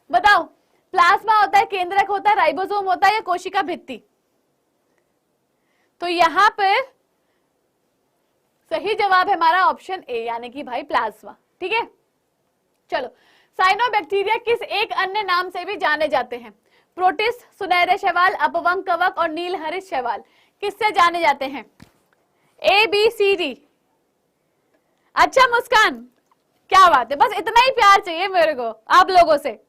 बताओ, प्लाज्मा होता है, केंद्रक होता है, राइबोसोम होता है या कोशिका भित्ति? तो यहां पर सही जवाब है हमारा ऑप्शन ए, यानी कि भाई प्लाज्मा। ठीक है, चलो। साइनोबैक्टीरिया किस एक अन्य नाम से भी जाने जाते हैं? प्रोटिस्ट, सुनहरे शैवाल, अपवंग कवक और नीलहरित शैवाल किससे जाने जाते हैं? A B C D. अच्छा मुस्कान, क्या बात है, बस इतना ही प्यार चाहिए मेरे को आप लोगों से।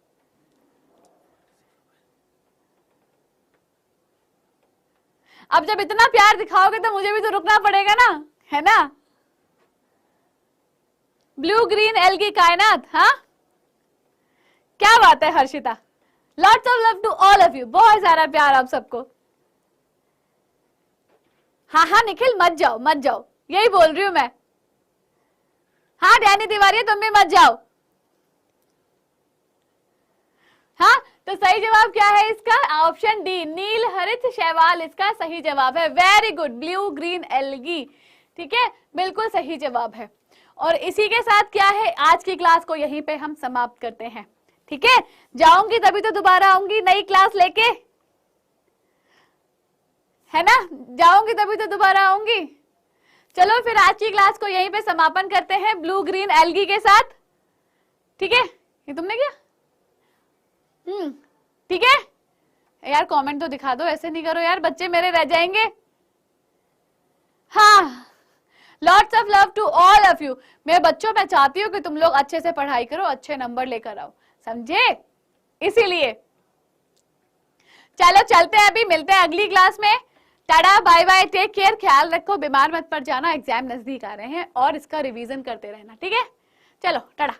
अब जब इतना प्यार दिखाओगे तो मुझे भी तो रुकना पड़ेगा ना, है ना। ब्लू ग्रीन एल्गी कायनात। हाँ क्या बात है Harshita, lots of love to all of you, बहुत सारा प्यार आप सबको। हाँ हाँ निखिल मत जाओ मत जाओ, यही बोल रही हूं मैं। हाँ डैनी तिवारी तुम भी मत जाओ। हाँ तो सही जवाब क्या है इसका? ऑप्शन डी, नील हरित शैवाल इसका सही जवाब है। Very good, blue green algae. ठीक है, बिल्कुल सही जवाब है। और इसी के साथ क्या है, आज की क्लास को यहीं पे हम समाप्त करते हैं। ठीक है, जाऊंगी तभी तो दोबारा आऊंगी नई क्लास लेके, है ना, जाऊंगी तभी तो दोबारा आऊंगी। चलो फिर आज की क्लास को यहीं पे समापन करते हैं ब्लू ग्रीन एल्गी के साथ। ठीक है, ये तुमने क्या? ठीक है यार, कमेंट तो दिखा दो, ऐसे नहीं करो यार, बच्चे मेरे रह जाएंगे। हाँ, lots of love to all of you. मैं बच्चों, मैं चाहती हूँ कि तुम लोग अच्छे से पढ़ाई करो, अच्छे नंबर लेकर आओ, समझे, इसीलिए। चलो चलते हैं, अभी मिलते हैं अगली क्लास में। Tata bye bye, take care, ख्याल रखो, बीमार मत पड़ जाना, एग्जाम नजदीक आ रहे हैं और इसका रिवीजन करते रहना। ठीक है, चलो टाटा।